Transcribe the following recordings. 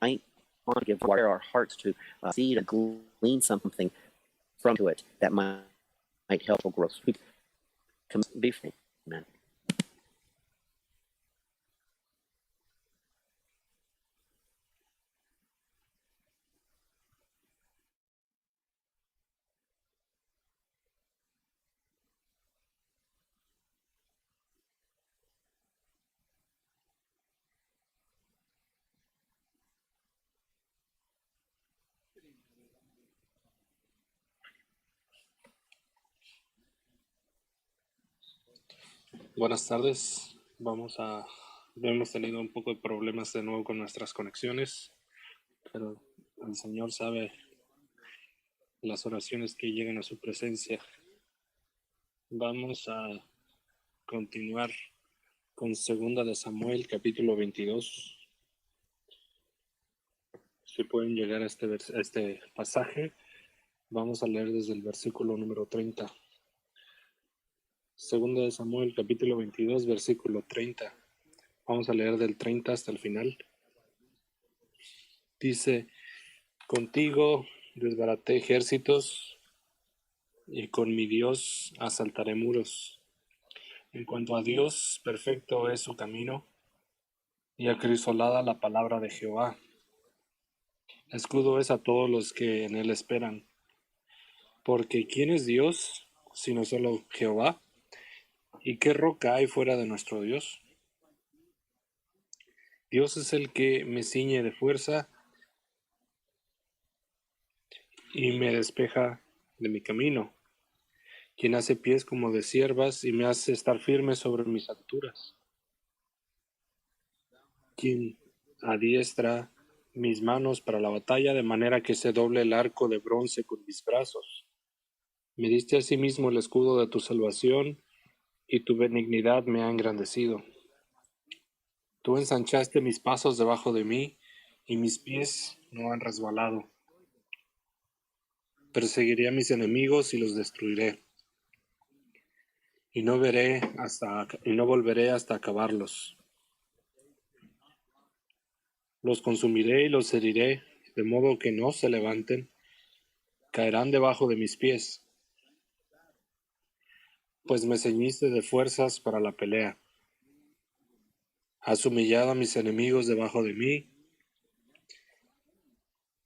might want to give our hearts to see to glean something from it that might help growth. Be free. Amen. Buenas tardes. Hemos tenido un poco de problemas de nuevo con nuestras conexiones, pero el Señor sabe las oraciones que llegan a su presencia. Vamos a continuar con 2 de Samuel, capítulo 22. Si pueden llegar a este pasaje, vamos a leer desde el versículo número 30. 2 de Samuel, capítulo 22, versículo 30. Vamos a leer del 30 hasta el final. Dice: Contigo desbaraté ejércitos, y con mi Dios asaltaré muros. En cuanto a Dios, perfecto es su camino, y acrisolada la palabra de Jehová. Escudo es a todos los que en él esperan. Porque ¿quién es Dios, sino solo Jehová? ¿Y qué roca hay fuera de nuestro Dios? Dios es el que me ciñe de fuerza y me despeja de mi camino, quien hace pies como de ciervas y me hace estar firme sobre mis alturas, quien adiestra mis manos para la batalla, de manera que se doble el arco de bronce con mis brazos. Me diste asimismo el escudo de tu salvación, y tu benignidad me ha engrandecido. Tú ensanchaste mis pasos debajo de mí, y mis pies no han resbalado. Perseguiré a mis enemigos y los destruiré, y no volveré hasta acabarlos. Los consumiré y los heriré, de modo que no se levanten, caerán debajo de mis pies. Pues me ceñiste de fuerzas para la pelea. Has humillado a mis enemigos debajo de mí,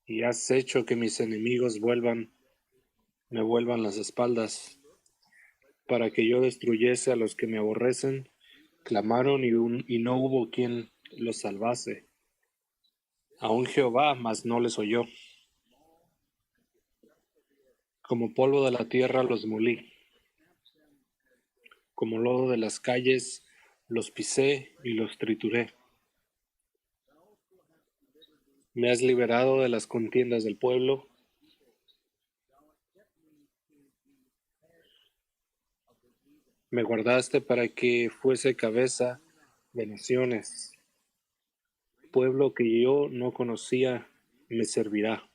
y has hecho que mis enemigos me vuelvan las espaldas, para que yo destruyese a los que me aborrecen. Clamaron y no hubo quien los salvase. Aún Jehová, mas no les oyó. Como polvo de la tierra los molí, como lodo de las calles los pisé y los trituré. Me has liberado de las contiendas del pueblo. Me guardaste para que fuese cabeza de naciones. Pueblo que yo no conocía me servirá.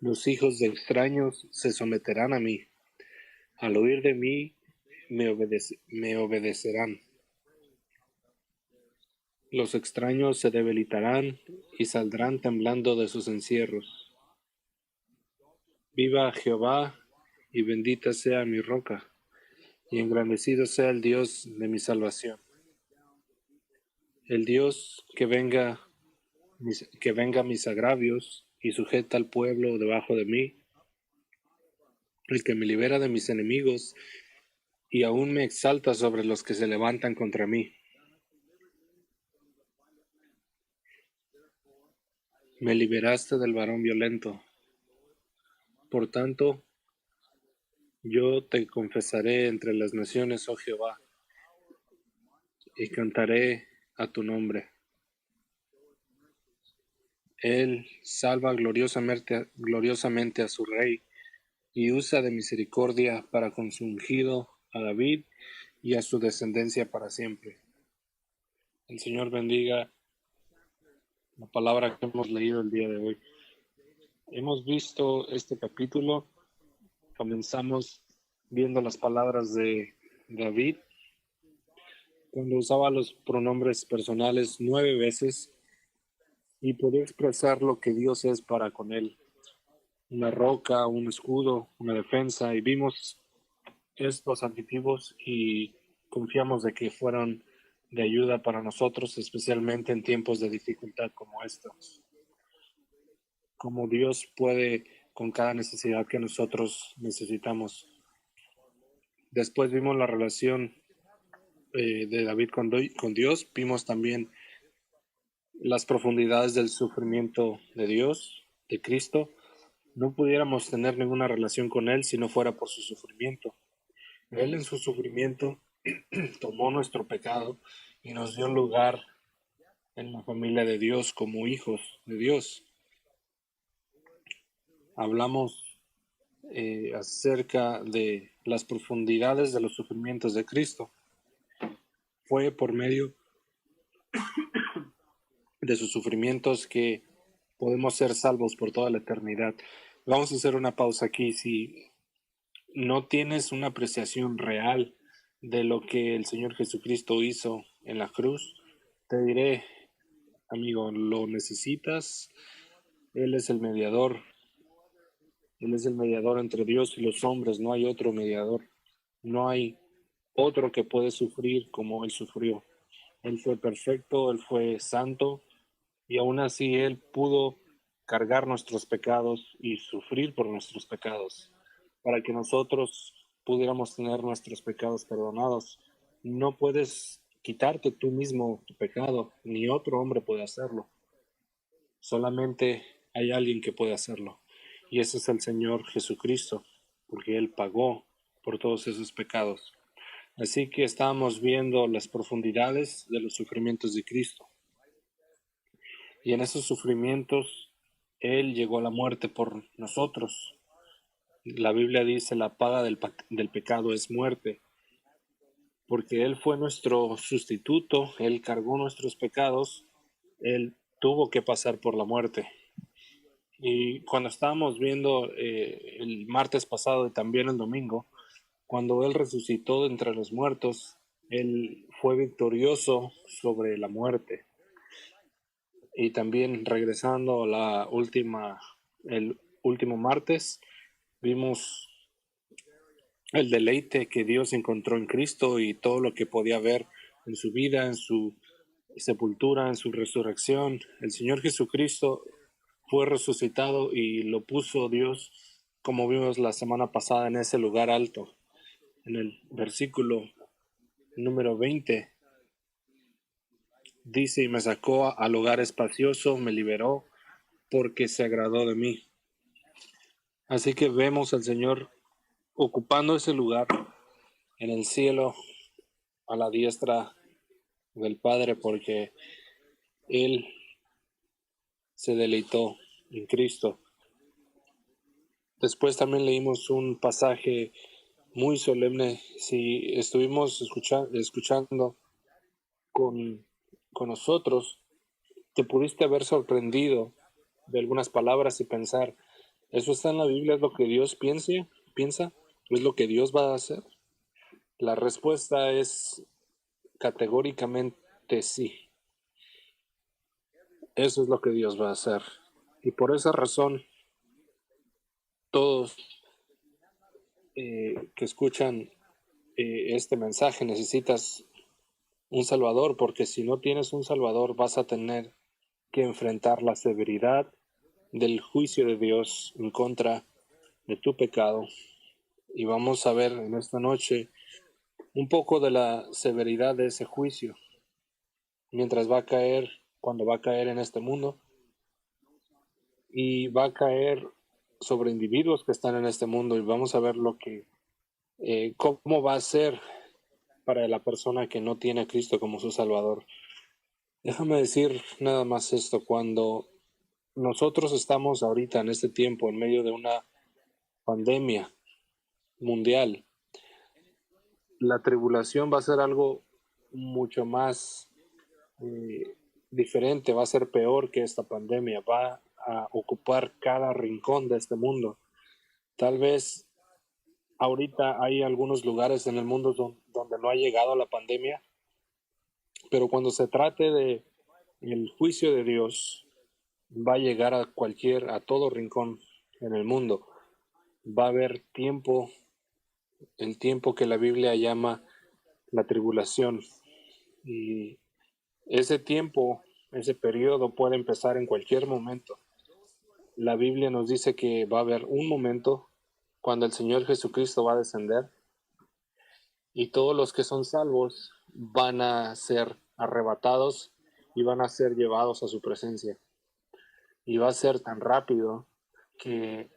Los hijos de extraños se someterán a mí. Al oír de mí me obedecerán. Los extraños se debilitarán y saldrán temblando de sus encierros. Viva Jehová, y bendita sea mi roca, y engrandecido sea el Dios de mi salvación. El Dios que venga mis agravios y sujeta al pueblo debajo de mí, el que me libera de mis enemigos y aún me exalta sobre los que se levantan contra mí. Me liberaste del varón violento. Por tanto, yo te confesaré entre las naciones, oh Jehová, y cantaré a tu nombre. Él salva gloriosamente a su rey, y usa de misericordia para con su ungido, a David y a su descendencia para siempre. El Señor bendiga la palabra que hemos leído el día de hoy. Hemos visto este capítulo, comenzamos viendo las palabras de David, cuando usaba los pronombres personales 9 veces, y poder expresar lo que Dios es para con él. Una roca, un escudo, una defensa, y vimos estos adjetivos y confiamos de que fueron de ayuda para nosotros, especialmente en tiempos de dificultad como estos. Como Dios puede con cada necesidad que nosotros necesitamos. Después vimos la relación de David con Dios, vimos también las profundidades del sufrimiento de Dios, de Cristo. No pudiéramos tener ninguna relación con Él si no fuera por su sufrimiento. Él en su sufrimiento tomó nuestro pecado y nos dio lugar en la familia de Dios como hijos de Dios. Hablamos acerca de las profundidades de los sufrimientos de Cristo. Fue por medio de sus sufrimientos que podemos ser salvos por toda la eternidad. Vamos a hacer una pausa aquí. Si no tienes una apreciación real de lo que el Señor Jesucristo hizo en la cruz, te diré, amigo, lo necesitas. Él es el mediador. Él es el mediador entre Dios y los hombres. No hay otro mediador. No hay otro que puede sufrir como Él sufrió. Él fue perfecto, Él fue santo, y aún así Él pudo cargar nuestros pecados y sufrir por nuestros pecados, para que nosotros pudiéramos tener nuestros pecados perdonados. No puedes quitarte tú mismo tu pecado, ni otro hombre puede hacerlo. Solamente hay alguien que puede hacerlo, y ese es el Señor Jesucristo, porque Él pagó por todos esos pecados. Así que estábamos viendo las profundidades de los sufrimientos de Cristo. Y en esos sufrimientos, Él llegó a la muerte por nosotros. La Biblia dice, la paga del pecado es muerte. Porque Él fue nuestro sustituto, Él cargó nuestros pecados, Él tuvo que pasar por la muerte. Y cuando estábamos viendo el martes pasado y también el domingo, cuando Él resucitó de entre los muertos, Él fue victorioso sobre la muerte. Y también regresando a el último martes, vimos el deleite que Dios encontró en Cristo y todo lo que podía ver en su vida, en su sepultura, en su resurrección. El Señor Jesucristo fue resucitado y lo puso Dios, como vimos la semana pasada, en ese lugar alto. En el versículo número 20 dice, y me sacó al lugar espacioso, me liberó, porque se agradó de mí. Así que vemos al Señor ocupando ese lugar en el cielo a la diestra del Padre, porque Él se deleitó en Cristo. Después también leímos un pasaje muy solemne. Si estuvimos escuchando con nosotros, te pudiste haber sorprendido de algunas palabras y pensar, ¿eso está en la Biblia? ¿Es lo que Dios piensa? ¿Es lo que Dios va a hacer? La respuesta es categóricamente sí. Eso es lo que Dios va a hacer. Y por esa razón, todos que escuchan este mensaje necesitas un Salvador, porque si no tienes un Salvador vas a tener que enfrentar la severidad del juicio de Dios en contra de tu pecado. Y vamos a ver en esta noche un poco de la severidad de ese juicio mientras cuando va a caer en este mundo, y va a caer sobre individuos que están en este mundo, y vamos a ver cómo va a ser para la persona que no tiene a Cristo como su Salvador. Déjame decir nada más esto: cuando nosotros estamos ahorita en este tiempo en medio de una pandemia mundial, la tribulación va a ser algo mucho más diferente, va a ser peor que esta pandemia, va a ocupar cada rincón de este mundo. Tal vez ahorita hay algunos lugares en el mundo donde no ha llegado la pandemia, pero cuando se trate de el juicio de Dios, va a llegar a todo rincón en el mundo. Va a haber tiempo, el tiempo que la Biblia llama la tribulación. Y ese tiempo, ese periodo puede empezar en cualquier momento. La Biblia nos dice que va a haber un momento cuando el Señor Jesucristo va a descender y todos los que son salvos van a ser arrebatados y van a ser llevados a su presencia. Y va a ser tan rápido que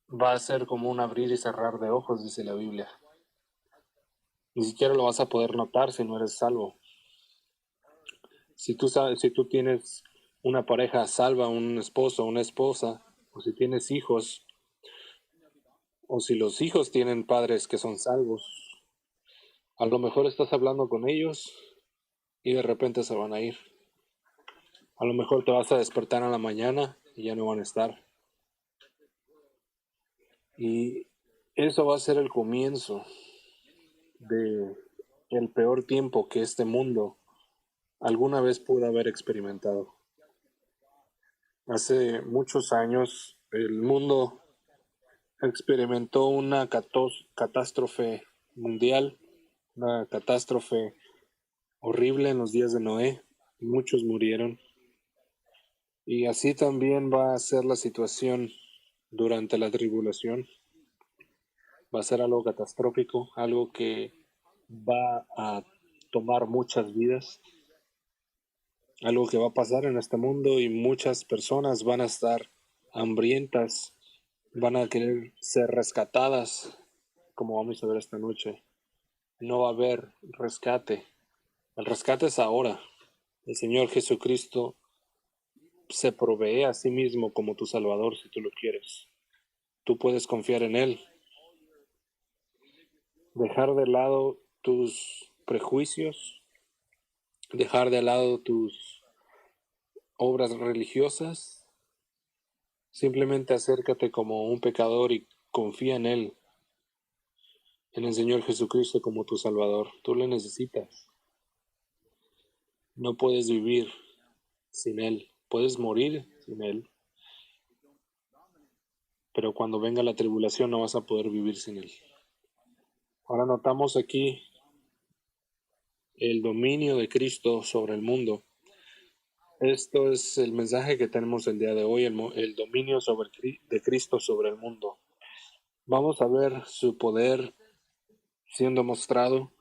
va a ser como un abrir y cerrar de ojos, dice la Biblia. Ni siquiera lo vas a poder notar si no eres salvo. Si tú tienes una pareja salva, un esposo, una esposa, o si tienes hijos, o si los hijos tienen padres que son salvos, a lo mejor estás hablando con ellos y de repente se van a ir. A lo mejor te vas a despertar en la mañana y ya no van a estar. Y eso va a ser el comienzo de el peor tiempo que este mundo alguna vez pudo haber experimentado. Hace muchos años el mundo experimentó una catástrofe mundial, una catástrofe horrible en los días de Noé. Muchos murieron. Y así también va a ser la situación durante la tribulación. Va a ser algo catastrófico, algo que va a tomar muchas vidas, algo que va a pasar en este mundo y muchas personas van a estar hambrientas, van a querer ser rescatadas, como vamos a ver esta noche. No va a haber rescate. El rescate es ahora. El Señor Jesucristo se provee a sí mismo como tu Salvador si tú lo quieres. Tú puedes confiar en Él. Dejar de lado tus prejuicios, dejar de lado tus obras religiosas. Simplemente acércate como un pecador y confía en Él, en el Señor Jesucristo como tu Salvador. Tú le necesitas. No puedes vivir sin Él. Puedes morir sin Él. Pero cuando venga la tribulación no vas a poder vivir sin Él. Ahora notamos aquí el dominio de Cristo sobre el mundo. Esto es el mensaje que tenemos el día de hoy, el dominio de Cristo sobre el mundo. Vamos a ver su poder siendo mostrado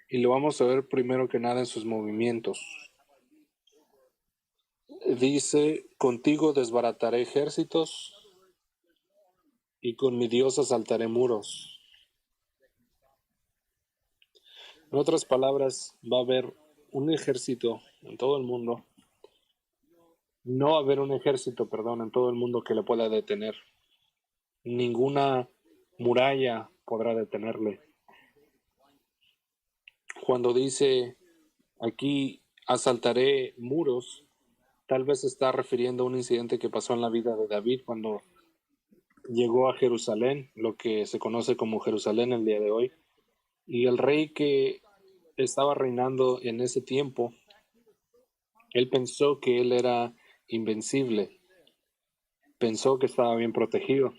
y lo vamos a ver primero que nada en sus movimientos. Dice, contigo desbarataré ejércitos y con mi Dios asaltaré muros. En otras palabras, va a haber un ejército en todo el mundo. No va a haber un ejército, en todo el mundo que le pueda detener. Ninguna muralla podrá detenerle. Cuando dice aquí asaltaré muros, tal vez se está refiriendo a un incidente que pasó en la vida de David cuando llegó a Jerusalén, lo que se conoce como Jerusalén el día de hoy. Y el rey que estaba reinando en ese tiempo, él pensó que él era invencible, pensó que estaba bien protegido.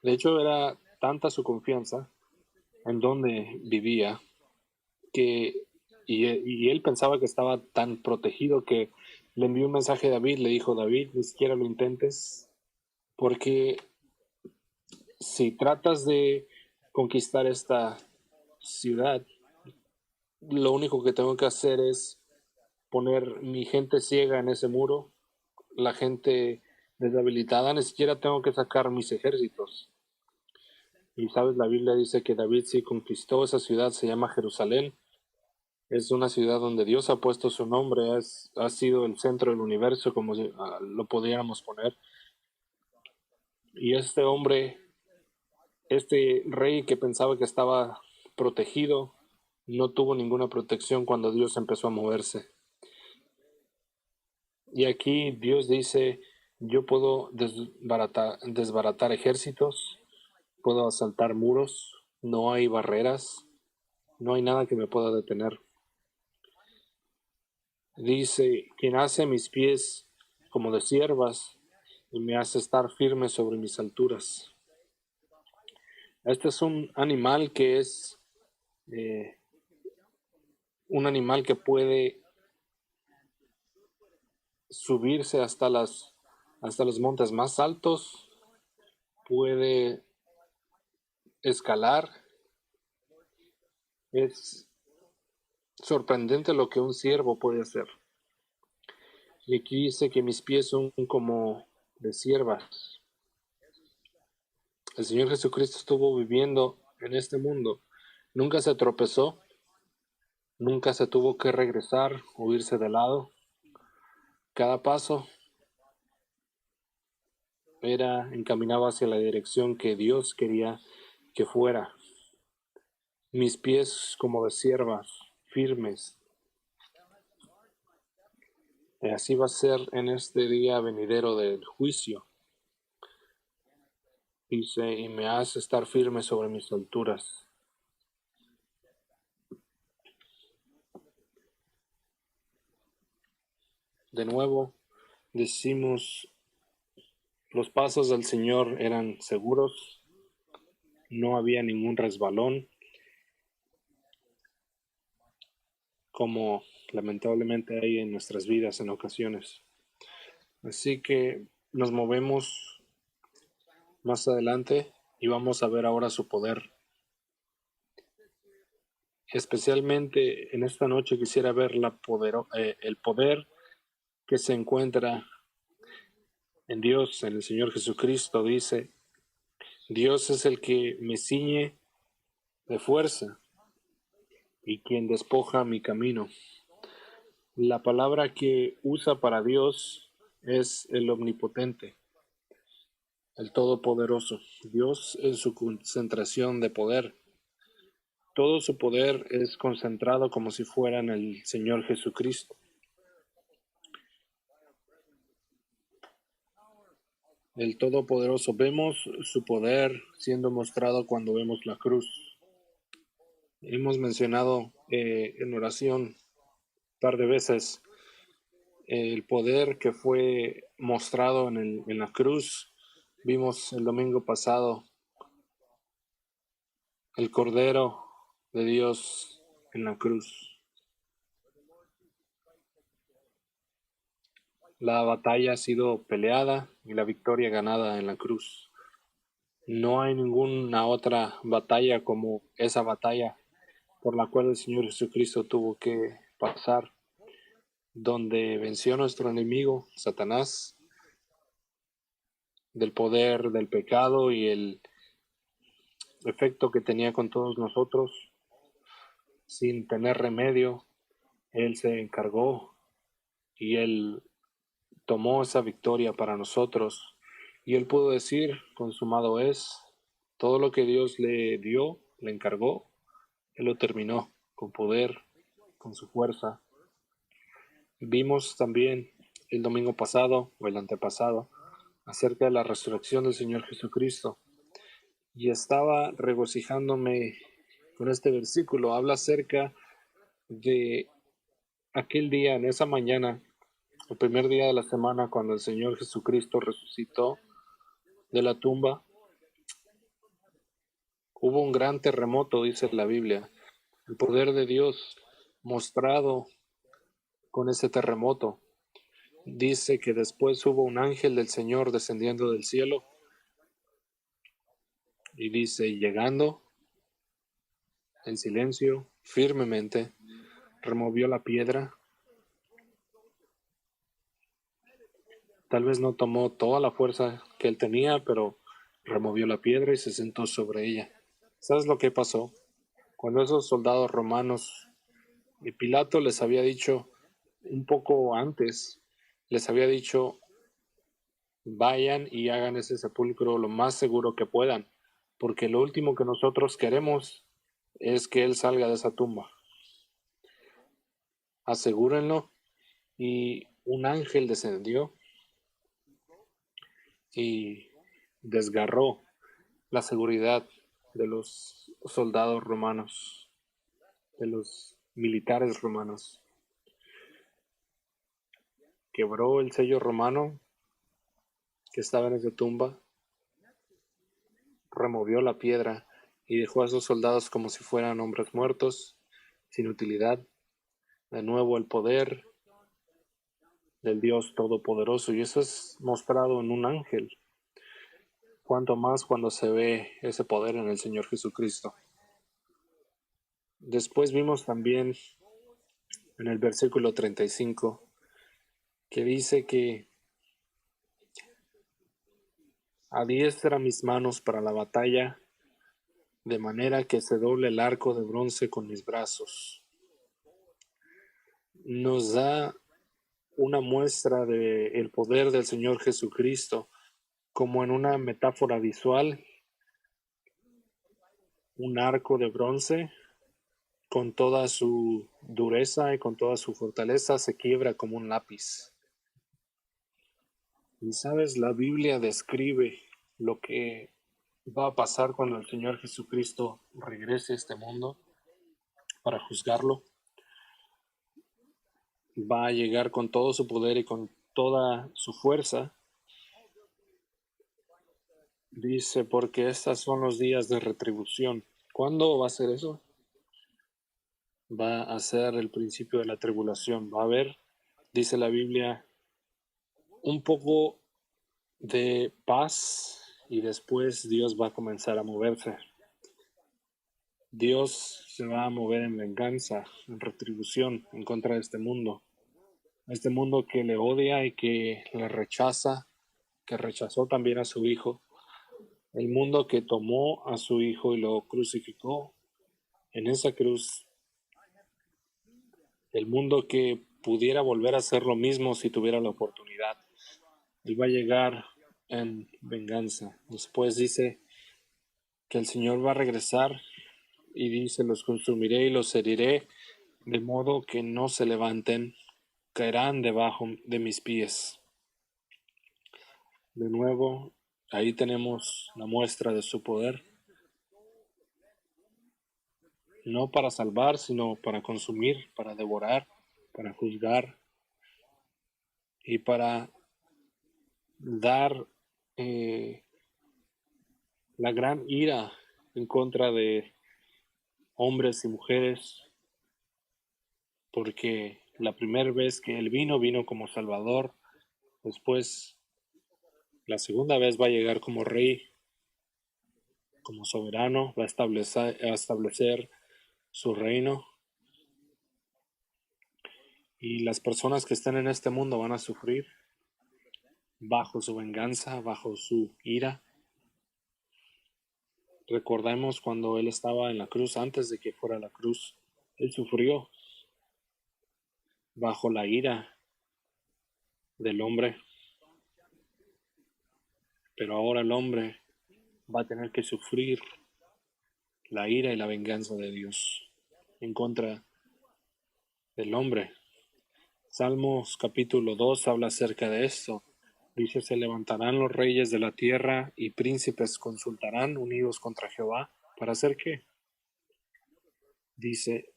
De hecho, era tanta su confianza en donde vivía y él pensaba que estaba tan protegido que le envió un mensaje a David, le dijo, David, ni siquiera lo intentes, porque si tratas de conquistar esta ciudad, lo único que tengo que hacer es poner mi gente ciega en ese muro, la gente deshabilitada, ni siquiera tengo que sacar mis ejércitos. Y sabes, la Biblia dice que David sí conquistó esa ciudad, se llama Jerusalén. Es una ciudad donde Dios ha puesto su nombre, ha sido el centro del universo, como lo podríamos poner. Y este hombre, este rey que pensaba que estaba protegido, no tuvo ninguna protección cuando Dios empezó a moverse. Y aquí Dios dice, yo puedo desbaratar ejércitos, puedo asaltar muros, no hay barreras, no hay nada que me pueda detener. Dice, quien hace mis pies como de siervas y me hace estar firme sobre mis alturas. Este es un animal que es un animal que puede subirse hasta los montes más altos, puede escalar. Es sorprendente lo que un siervo puede hacer. Y aquí dice que mis pies son como de siervas. El Señor Jesucristo estuvo viviendo en este mundo. Nunca se tropezó, nunca se tuvo que regresar o irse de lado. Cada paso era encaminado hacia la dirección que Dios quería que fuera. Mis pies como de siervas, firmes. Y así va a ser en este día venidero del juicio. Dice, y me hace estar firme sobre mis alturas. De nuevo, decimos, los pasos del Señor eran seguros, no había ningún resbalón, como lamentablemente hay en nuestras vidas en ocasiones. Así que nos movemos más adelante y vamos a ver ahora su poder. Especialmente en esta noche quisiera ver el poder que se encuentra en Dios, en el Señor Jesucristo. Dice, Dios es el que me ciñe de fuerza y quien despoja mi camino. La palabra que usa para Dios es el omnipotente, el todopoderoso. Dios en su concentración de poder. Todo su poder es concentrado como si fuera en el Señor Jesucristo. El Todopoderoso. Vemos su poder siendo mostrado cuando vemos la cruz. Hemos mencionado en oración un par de veces el poder que fue mostrado en la cruz. Vimos el domingo pasado el Cordero de Dios en la cruz. La batalla ha sido peleada y la victoria ganada en la cruz. No hay ninguna otra batalla como esa batalla por la cual el Señor Jesucristo tuvo que pasar, donde venció a nuestro enemigo, Satanás, del poder del pecado y el efecto que tenía con todos nosotros. Sin tener remedio, Él se encargó y Él tomó esa victoria para nosotros. Y Él pudo decir, consumado es, todo lo que Dios le dio, le encargó, Él lo terminó con poder, con su fuerza. Vimos también el domingo pasado o el antepasado acerca de la resurrección del Señor Jesucristo. Y estaba regocijándome con este versículo. Habla acerca de aquel día, en esa mañana, el primer día de la semana, cuando el Señor Jesucristo resucitó de la tumba. Hubo un gran terremoto, dice la Biblia. El poder de Dios mostrado con ese terremoto. Dice que después hubo un ángel del Señor descendiendo del cielo. Y dice, llegando en silencio, firmemente, removió la piedra. Tal vez no tomó toda la fuerza que él tenía, pero removió la piedra y se sentó sobre ella. ¿Sabes lo que pasó? Cuando esos soldados romanos, y Pilato les había dicho un poco antes, les había dicho, vayan y hagan ese sepulcro lo más seguro que puedan, porque lo último que nosotros queremos es que él salga de esa tumba. Asegúrenlo. Y un ángel descendió y desgarró la seguridad de los soldados romanos, de los militares romanos, quebró el sello romano que estaba en esa tumba, removió la piedra y dejó a sus soldados como si fueran hombres muertos, sin utilidad. De nuevo el poder del Dios Todopoderoso, y eso es mostrado en un ángel. Cuanto más cuando se ve ese poder en el Señor Jesucristo. Después vimos también en el versículo 35 que dice que adiestra mis manos para la batalla, de manera que se doble el arco de bronce con mis brazos. Nos da una muestra del poder del Señor Jesucristo, como en una metáfora visual, un arco de bronce con toda su dureza y con toda su fortaleza se quiebra como un lápiz. Y sabes, la Biblia describe lo que va a pasar cuando el Señor Jesucristo regrese a este mundo para juzgarlo. Va a llegar con todo su poder y con toda su fuerza. Dice, porque estos son los días de retribución. ¿Cuándo va a ser eso? Va a ser el principio de la tribulación. Va a haber, dice la Biblia, un poco de paz y después Dios va a comenzar a moverse. Dios se va a mover en venganza, en retribución en contra de este mundo que le odia y que le rechaza, que rechazó también a su hijo, el mundo que tomó a su hijo y lo crucificó en esa cruz, el mundo que pudiera volver a hacer lo mismo si tuviera la oportunidad. Él va a llegar en venganza. Después dice que el Señor va a regresar y dice, los consumiré y los heriré, de modo que no se levanten, caerán debajo de mis pies. De nuevo, ahí tenemos la muestra de su poder, no para salvar, sino para consumir, para devorar, para juzgar y para dar la gran ira en contra de hombres y mujeres, porque la primera vez que Él vino como Salvador, después la segunda vez va a llegar como Rey, como soberano, va a establecer su reino, y las personas que están en este mundo van a sufrir bajo su venganza, bajo su ira. Recordemos cuando Él estaba en la cruz, antes de que fuera a la cruz, Él sufrió bajo la ira del hombre, pero ahora el hombre va a tener que sufrir la ira y la venganza de Dios en contra del hombre. Salmos capítulo 2 habla acerca de esto. Dice, se levantarán los reyes de la tierra y príncipes consultarán unidos contra Jehová. ¿Para hacer qué? Dice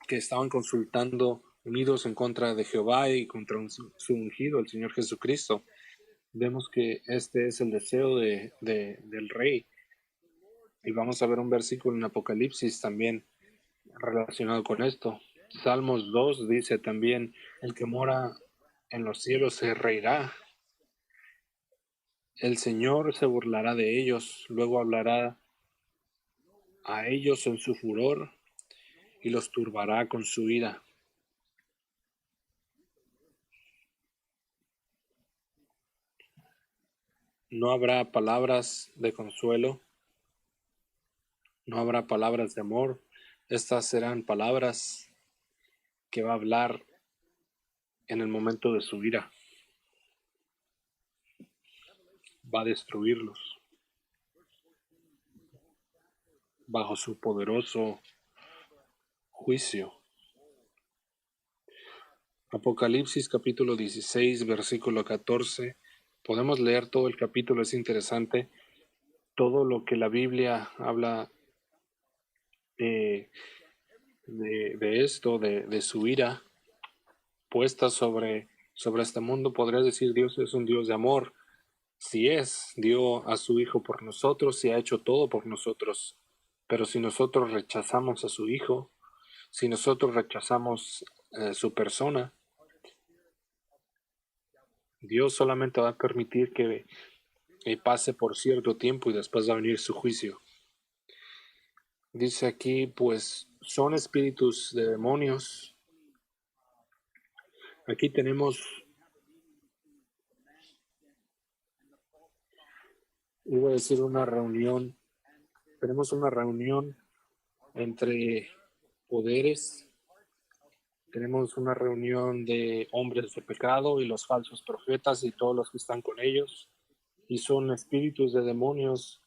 que estaban consultando unidos en contra de Jehová y contra su ungido, el Señor Jesucristo. Vemos que este es el deseo del rey. Y vamos a ver un versículo en Apocalipsis también relacionado con esto. Salmos 2 dice también, el que mora en los cielos se reirá. El Señor se burlará de ellos, luego hablará a ellos en su furor y los turbará con su ira. No habrá palabras de consuelo, no habrá palabras de amor. Estas serán palabras que va a hablar en el momento de su ira. Va a destruirlos bajo su poderoso juicio. Apocalipsis capítulo 16, versículo 14. Podemos leer todo el capítulo, es interesante. Todo lo que la Biblia habla de esto, de su ira. puesta sobre este mundo, podrías decir Dios es un Dios de amor. Si es, dio a su Hijo por nosotros y ha hecho todo por nosotros. Pero si nosotros rechazamos a su Hijo, si nosotros rechazamos su persona, Dios solamente va a permitir que pase por cierto tiempo y después va a venir su juicio. Dice aquí, pues son espíritus de demonios. Aquí tenemos, iba a decir una reunión, tenemos una reunión entre poderes, tenemos una reunión de hombres de pecado y los falsos profetas y todos los que están con ellos, y son espíritus de demonios,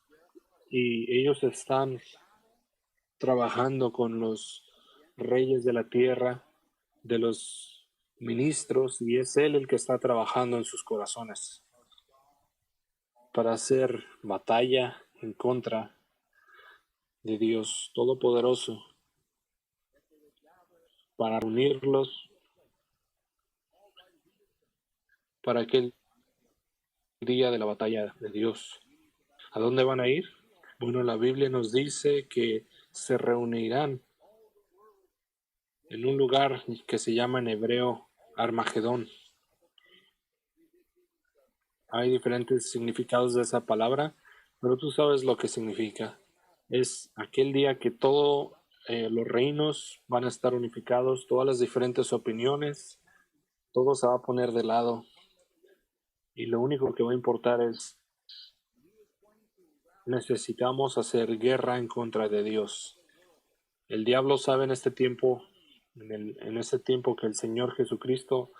y ellos están trabajando con los reyes de la tierra, de los ministros, y es Él el que está trabajando en sus corazones para hacer batalla en contra de Dios Todopoderoso, para reunirlos para aquel día de la batalla de Dios. ¿A dónde van a ir? Bueno, la Biblia nos dice que se reunirán en un lugar que se llama en hebreo Armagedón. Hay diferentes significados de esa palabra, pero tú sabes lo que significa. Es aquel día que todos los reinos van a estar unificados, todas las diferentes opiniones, todo se va a poner de lado. Y lo único que va a importar es, necesitamos hacer guerra en contra de Dios. El diablo sabe en este tiempo, en este tiempo que el Señor Jesucristo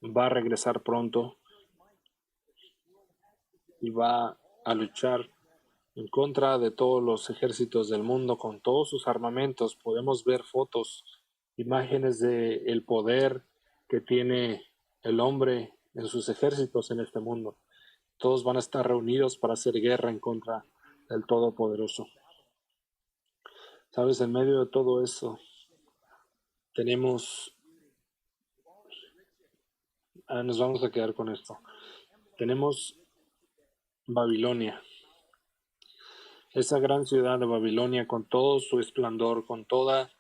va a regresar pronto y va a luchar en contra de todos los ejércitos del mundo con todos sus armamentos. Podemos ver fotos, imágenes de el poder que tiene el hombre en sus ejércitos en este mundo. Todos van a estar reunidos para hacer guerra en contra del Todopoderoso. Sabes, en medio de todo eso tenemos, nos vamos a quedar con esto. Tenemos Babilonia, esa gran ciudad de Babilonia con todo su esplendor, con toda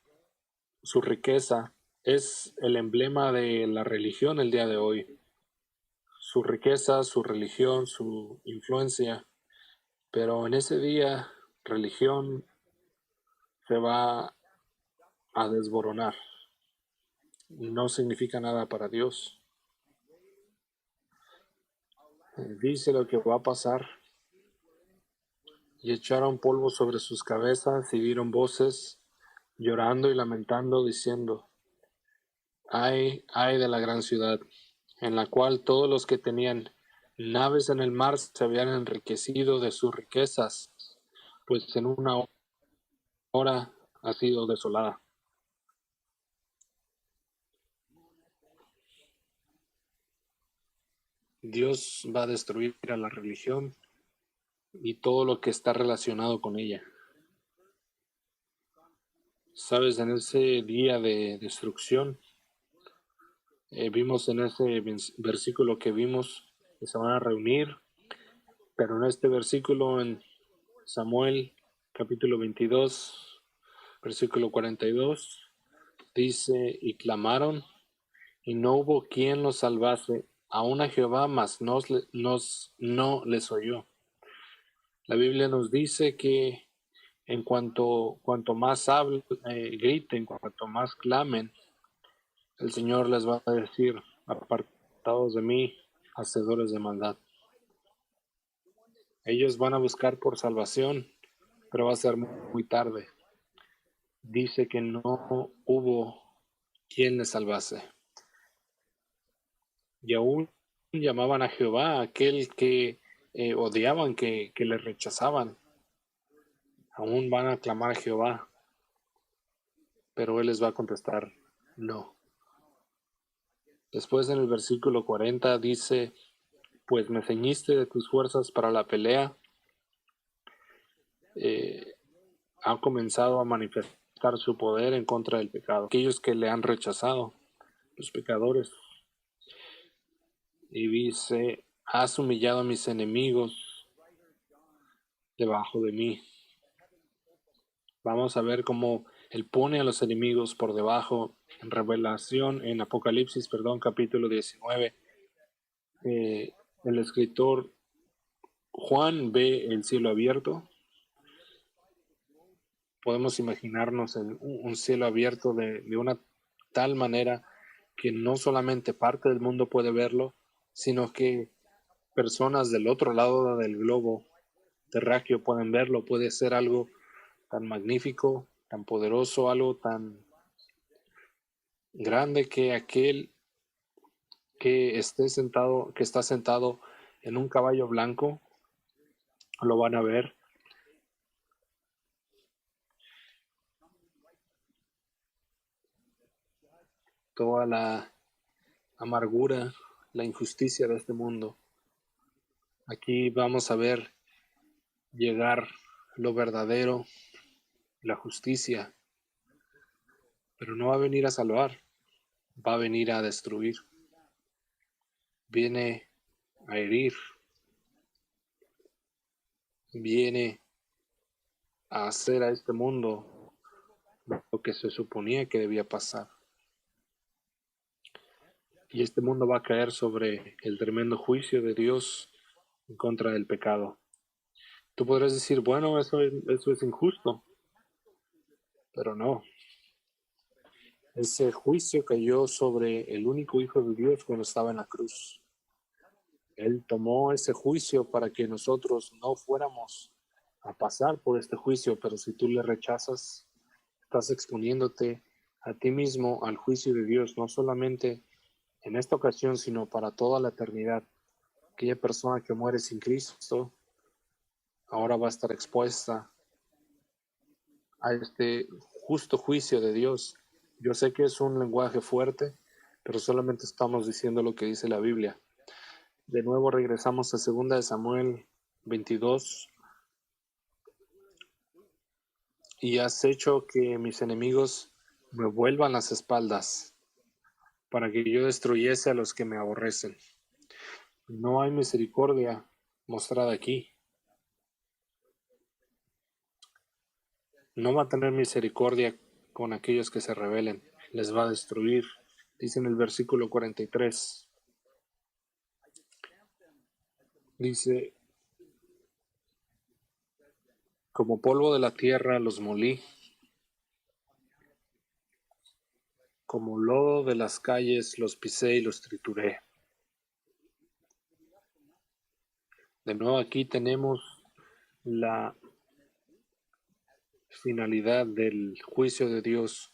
su riqueza, es el emblema de la religión el día de hoy. Su riqueza, su religión, su influencia. Pero en ese día, religión se va a desboronar. No significa nada para Dios. Dice lo que va a pasar. Y echaron polvo sobre sus cabezas y dieron voces, llorando y lamentando, diciendo: ay, ay de la gran ciudad, en la cual todos los que tenían naves en el mar se habían enriquecido de sus riquezas, pues en una hora ha sido desolada. Dios va a destruir a la religión y todo lo que está relacionado con ella. Sabes, en ese día de destrucción, vimos en ese versículo que vimos que se van a reunir, pero en este versículo en Samuel capítulo 22, versículo 42, dice: y clamaron, y no hubo quien los salvase, aun a Jehová, mas no les oyó. La Biblia nos dice que en cuanto más griten, cuanto más clamen, el Señor les va a decir: apartados de mí, hacedores de maldad. Ellos van a buscar por salvación, pero va a ser muy tarde. Dice que no hubo quien les salvase. Y aún llamaban a Jehová, aquel que odiaban, que le rechazaban. Aún van a clamar a Jehová, pero Él les va a contestar: no. Después en el versículo 40 dice: pues me ceñiste de tus fuerzas para la pelea. Ha comenzado a manifestar su poder en contra del pecado. Aquellos que le han rechazado los pecadores. Y dice, has humillado a mis enemigos debajo de mí. Vamos a ver cómo Él pone a los enemigos por debajo en en Apocalipsis, capítulo 19. El escritor Juan ve el cielo abierto. Podemos imaginarnos un cielo abierto de una tal manera que no solamente parte del mundo puede verlo, sino que personas del otro lado del globo terráqueo pueden verlo. Puede ser algo tan magnífico, tan poderoso, algo tan grande que aquel que está sentado en un caballo blanco, lo van a ver. Toda la amargura, la injusticia de este mundo. Aquí vamos a ver llegar lo verdadero, la justicia, pero no va a venir a salvar, va a venir a destruir. Viene a herir, viene a hacer a este mundo lo que se suponía que debía pasar. Y este mundo va a caer sobre el tremendo juicio de Dios en contra del pecado. Tú podrás decir, bueno, eso es injusto, pero no. Ese juicio cayó sobre el único Hijo de Dios cuando estaba en la cruz. Él tomó ese juicio para que nosotros no fuéramos a pasar por este juicio, pero si tú le rechazas, estás exponiéndote a ti mismo al juicio de Dios, no solamente en esta ocasión, sino para toda la eternidad. Aquella persona que muere sin Cristo ahora va a estar expuesta a este justo juicio de Dios. Yo sé que es un lenguaje fuerte, pero solamente estamos diciendo lo que dice la Biblia. De nuevo regresamos a 2 de Samuel 22. Y has hecho que mis enemigos me vuelvan las espaldas, para que yo destruyese a los que me aborrecen. No hay misericordia mostrada aquí. No va a tener misericordia con aquellos que se rebelen. Les va a destruir. Dice en el versículo 43. Dice, como polvo de la tierra los molí, como lodo de las calles los pisé y los trituré. De nuevo aquí tenemos la finalidad del juicio de Dios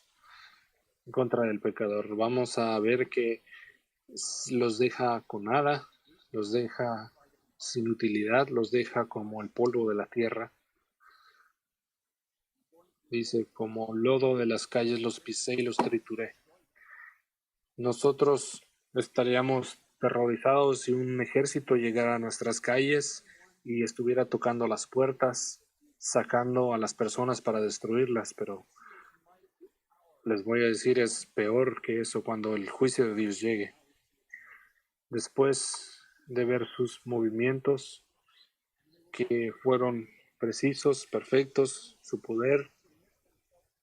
en contra del pecador. Vamos a ver que los deja con nada, los deja sin utilidad, los deja como el polvo de la tierra. Dice, como lodo de las calles los pisé y los trituré. Nosotros estaríamos terrorizados si un ejército llegara a nuestras calles y estuviera tocando las puertas, sacando a las personas para destruirlas, pero les voy a decir, es peor que eso cuando el juicio de Dios llegue. Después de ver sus movimientos que fueron precisos, perfectos, su poder,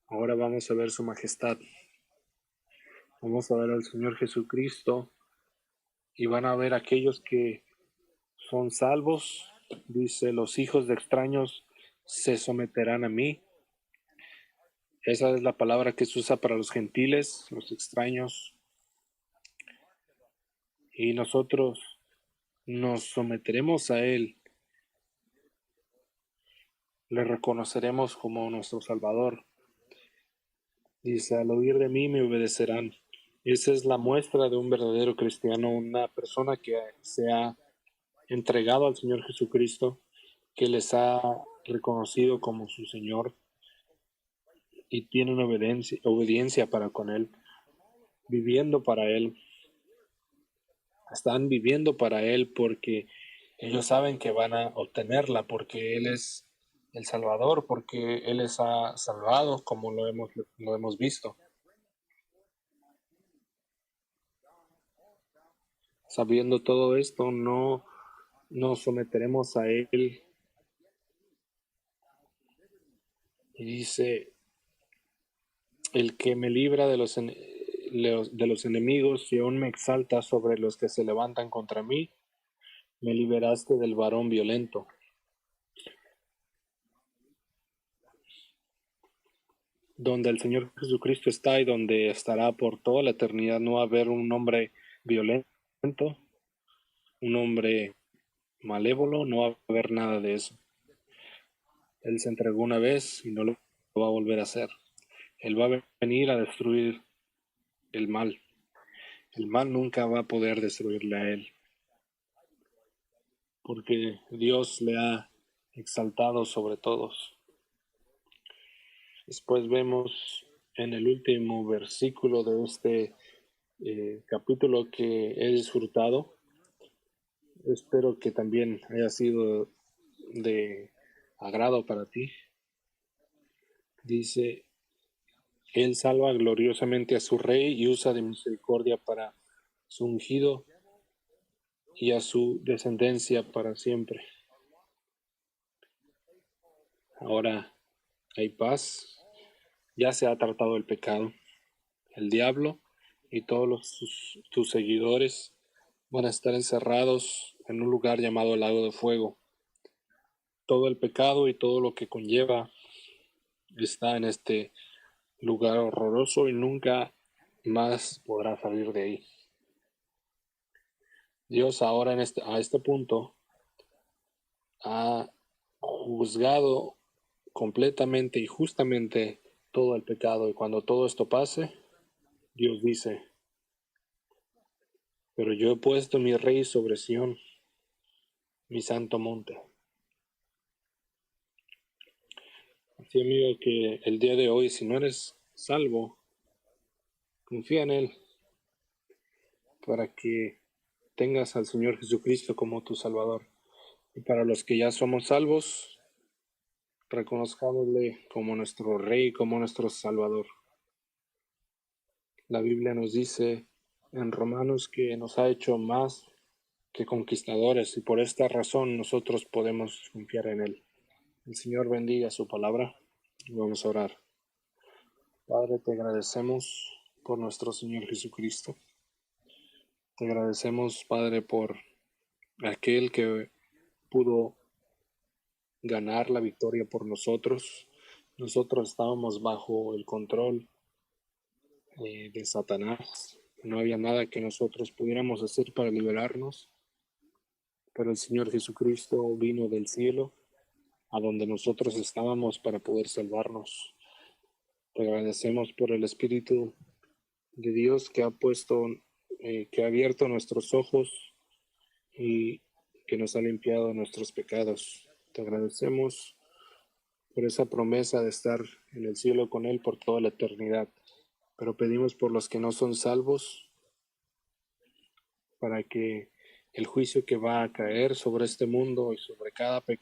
ahora vamos a ver su majestad. Vamos a ver al Señor Jesucristo y van a ver aquellos que son salvos. Dice, los hijos de extraños se someterán a mí. Esa es la palabra que se usa para los gentiles, los extraños. Y nosotros nos someteremos a Él. Le reconoceremos como nuestro Salvador. Dice, al oír de mí me obedecerán. Esa es la muestra de un verdadero cristiano, una persona que se ha entregado al Señor Jesucristo, que les ha reconocido como su Señor y tienen obediencia para con Él, viviendo para Él. Están viviendo para Él porque ellos saben que van a obtenerla, porque Él es el Salvador, porque Él les ha salvado, como lo hemos visto. Sabiendo todo esto, no nos someteremos a Él. Y dice, el que me libra de los enemigos y aún me exalta sobre los que se levantan contra mí, me liberaste del varón violento. Donde el Señor Jesucristo está y donde estará por toda la eternidad, no va a haber un hombre violento, un hombre malévolo, no va a haber nada de eso. Él se entregó una vez y no lo va a volver a hacer. Él va a venir a destruir el mal. El mal nunca va a poder destruirle a él, porque Dios le ha exaltado sobre todos. Después vemos en el último versículo de este capítulo que he disfrutado. Espero que también haya sido de agrado para ti. Dice, Él salva gloriosamente a su rey y usa de misericordia para su ungido y a su descendencia para siempre. Ahora hay paz, ya se ha tratado el pecado. El diablo y todos tus seguidores van a estar encerrados en un lugar llamado el lago de fuego. Todo el pecado y todo lo que conlleva está en este lugar horroroso y nunca más podrá salir de ahí. Dios ahora a este punto ha juzgado completamente y justamente todo el pecado, y cuando todo esto pase, Dios dice, pero yo he puesto mi rey sobre Sión, mi santo monte. Así, amigo, que el día de hoy, si no eres salvo, confía en Él para que tengas al Señor Jesucristo como tu Salvador. Y para los que ya somos salvos, reconozcámosle como nuestro Rey, como nuestro Salvador. La Biblia nos dice en Romanos que nos ha hecho más que conquistadores y por esta razón nosotros podemos confiar en Él. El Señor bendiga su palabra y vamos a orar. Padre, te agradecemos por nuestro Señor Jesucristo. Te agradecemos, Padre, por aquel que pudo ganar la victoria por nosotros. Nosotros estábamos bajo el control de Satanás. No había nada que nosotros pudiéramos hacer para liberarnos, pero el Señor Jesucristo vino del cielo a donde nosotros estábamos para poder salvarnos. Te agradecemos por el Espíritu de Dios que ha que ha abierto nuestros ojos y que nos ha limpiado nuestros pecados. Te agradecemos por esa promesa de estar en el cielo con Él por toda la eternidad. Pero pedimos por los que no son salvos, para que el juicio que va a caer sobre este mundo y sobre cada pecador